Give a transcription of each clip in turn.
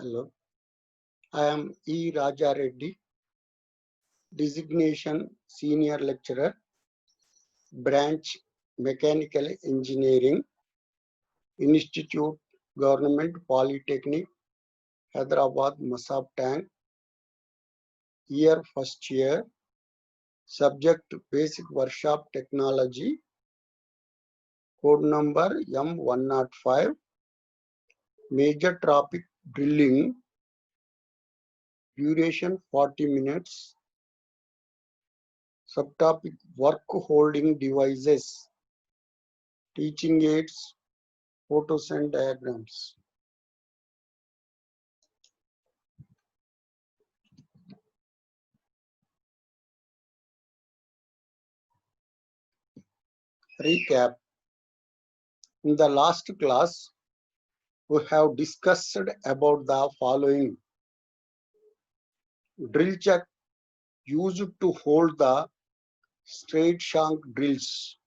Hello, I am E. Raja Reddy, designation Senior Lecturer, Branch Mechanical Engineering, Institute Government Polytechnic, Hyderabad, Masab Tank, year first year, subject Basic Workshop Technology, code number M105, major topic drilling, duration 40 minutes, subtopic work holding devices, teaching aids, photos and diagrams. Recap. In the last class, we have discussed about the following. Drill chuck used to hold the straight shank drills.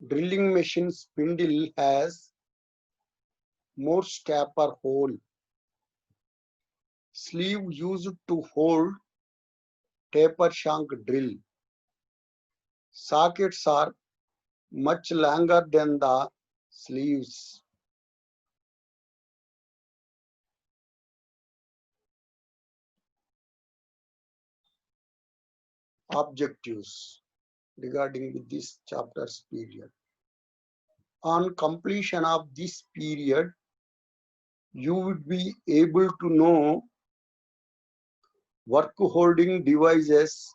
Drilling machine spindle has more stopper hole. Sleeve used to hold taper shank drill. Sockets are much longer than the sleeves. Objectives regarding with this chapter's period. On completion of this period, you would be able to know work holding devices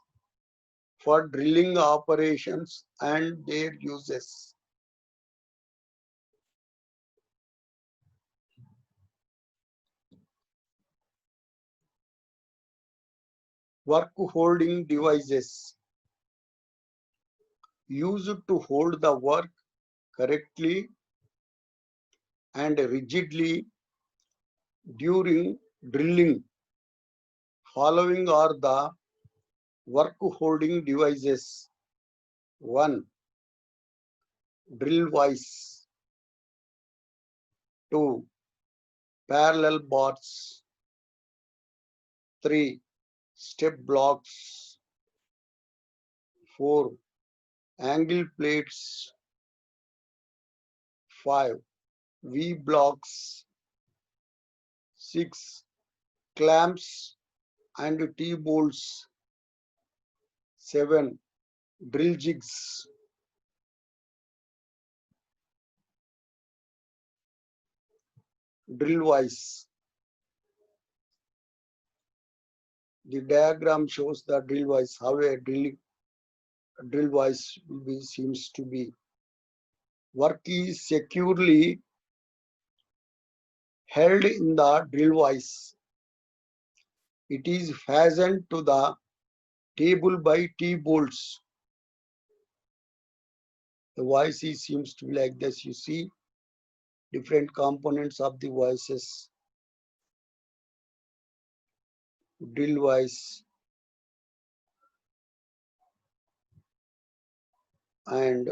for drilling operations and their uses. Work holding devices used to hold the work correctly and rigidly during drilling. Following are the work holding devices. 1. Drill vise. 2. Parallel bars. 3. Step blocks. 4. Angle plates. 5. V blocks. 6. Clamps and T-bolts. 7. Drill jigs. Drill vise. The diagram shows the drill vise, how a drill vise seems to be. Work is securely held in the drill vise. It is fastened to the table by T-bolts. The vise seems to be like this. You see different components of the vices. Drill vise and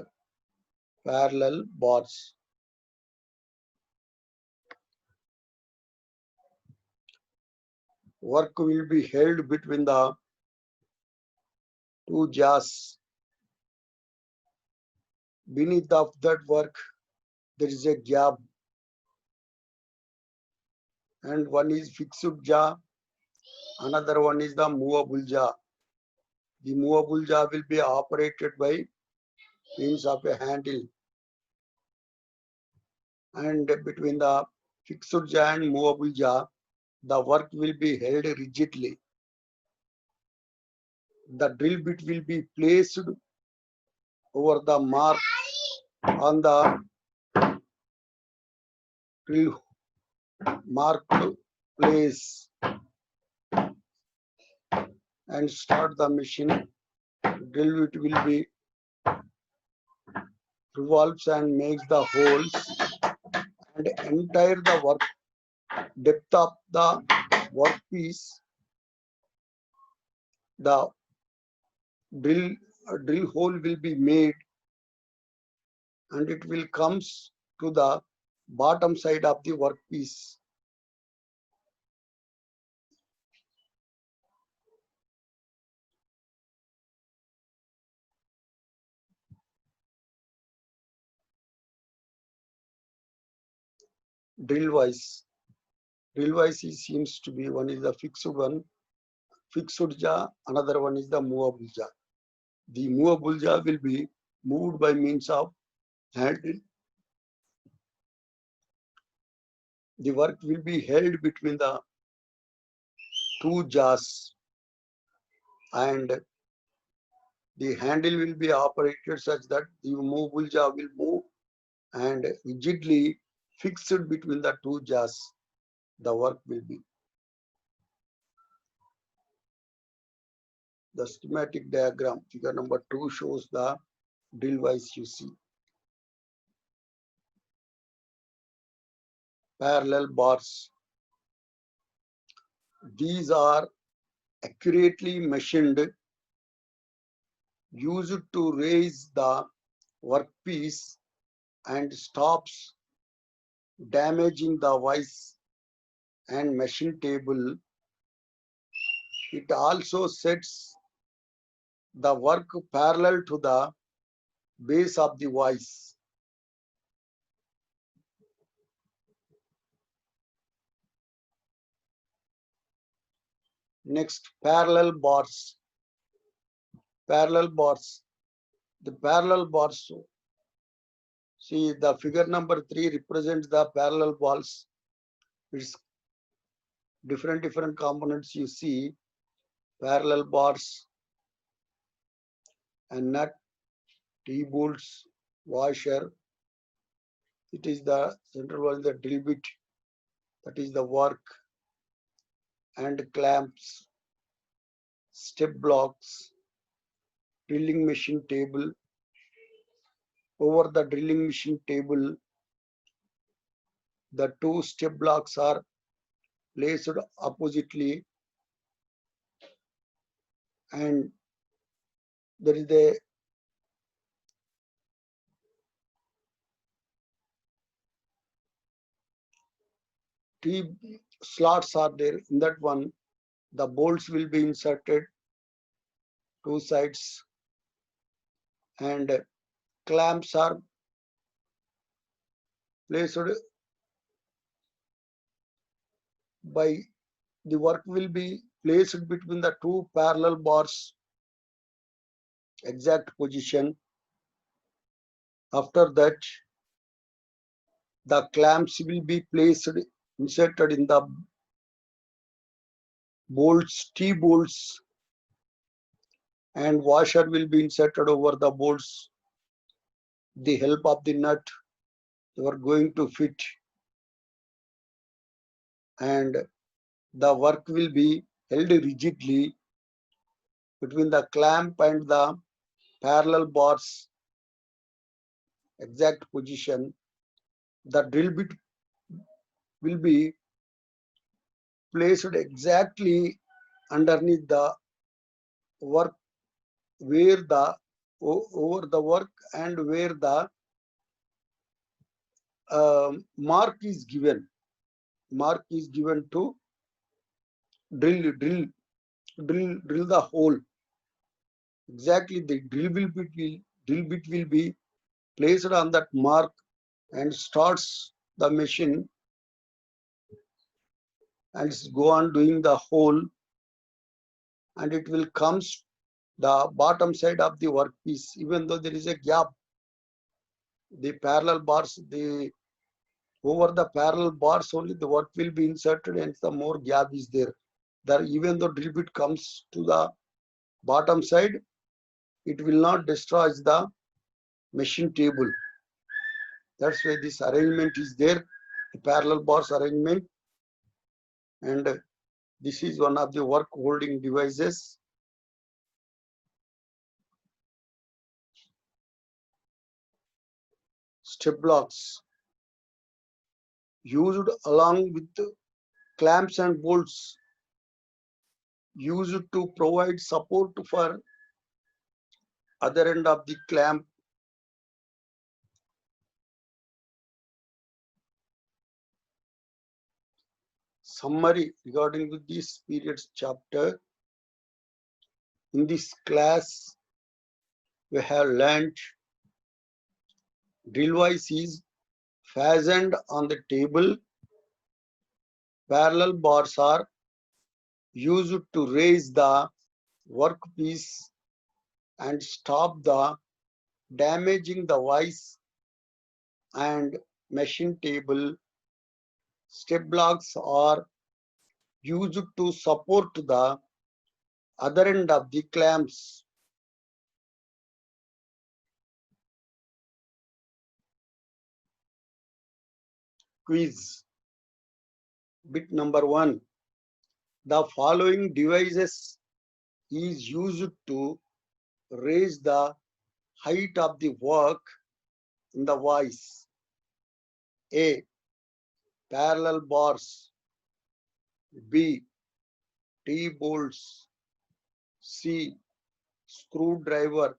parallel bars. Work will be held between the two jaws. Beneath of that work, there is a gap, and one is fixed jaw, another one is the movable jaw. The movable jaw will be operated by means of a handle, and between the fixed jaw and movable jaw, the work will be held rigidly. The drill bit will be placed over the mark on the drill marked place and start the machine. Drill bit will be revolves and makes the holes, and entire the work depth of the workpiece, the drill hole will be made, and it will comes to the bottom side of the workpiece. drill wise. Drill wise seems to be one is the fixed one, fixed jaw, another one is the movable jaw. The movable jaw will be moved by means of handle. The work will be held between the two jaws, and the handle will be operated such that the movable jaw will move and rigidly fixed between the two jaws. The work will be. The schematic diagram, figure number 2, shows the drill wise you see. Parallel bars. These are accurately machined, used to raise the workpiece and stops damaging the vise and machine table. It also sets the work parallel to the base of the vise. Next, parallel bars. Parallel bars. The parallel bars. See, the figure number 3 represents the parallel bars. It's different components you see. Parallel bars and nut, T-bolts, washer. It is the central one, the drill bit. That is the work, and clamps, step blocks, drilling machine table. Over the drilling machine table, the two step blocks are placed oppositely, and there is a T slots are there. In that one, the bolts will be inserted two sides, and clamps are placed by the work will be placed between the two parallel bars, exact position. After that, the clamps will be placed, inserted in the bolts, T-bolts, and washer will be inserted over the bolts. The help of the nut, you are going to fit, and the work will be held rigidly between the clamp and the parallel bars, exact position. The drill bit will be placed exactly underneath the work, where the over the work and where the mark is given. Mark is given to drill the hole. Exactly, the drill bit will be placed on that mark and starts the machine and go on doing the hole, and it will comes the bottom side of the workpiece. Even though there is a gap, the parallel bars, the over the parallel bars only the work will be inserted, and the more gap is there. There, even though drill bit comes to the bottom side, it will not destroy the machine table. That's why this arrangement is there, the parallel bars arrangement, and this is one of the work holding devices. Step blocks used along with clamps and bolts, used to provide support for other end of the clamp. Summary regarding with this periods chapter. In this class, we have learnt drill wise is fastened on the table Parallel bars are used to raise the workpiece and stop the damaging the vise and machine table. Step blocks are used to support the other end of the clamps. Quiz. Bit number 1. The following devices is used to raise the height of the work in the vise. A. Parallel bars. B. T-bolts. C. Screwdriver.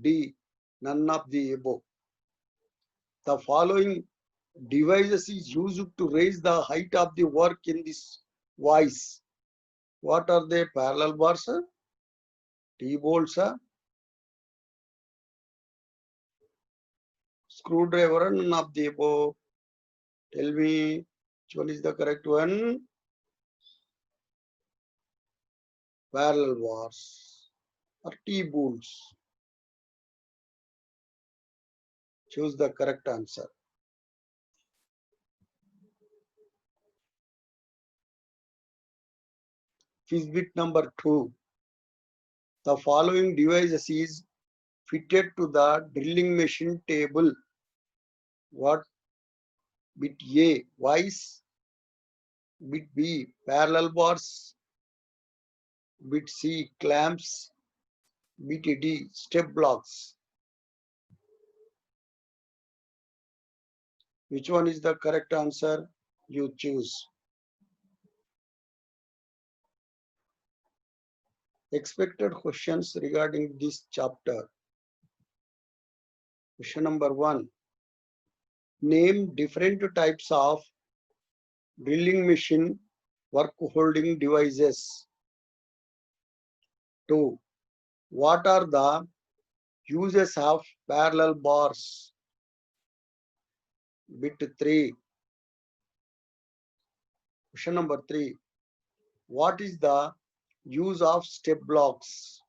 D. None of the above. The following devices is used to raise the height of the work in this vise. What are they? Parallel bars, T-bolts, screwdriver, none of the above. Tell me which one is the correct one. Parallel bars or T-bolts. Choose the correct answer. Bit number 2. The following devices is fitted to the drilling machine table. What? Bit A, vise. Bit B, parallel bars. Bit C, clamps. Bit D, step blocks. Which one is the correct answer? You choose. Expected questions regarding this chapter. Question number 1. Name different types of drilling machine work holding devices. 2. What are the uses of parallel bars? Bit 3. Question number 3. What is the use of step blocks?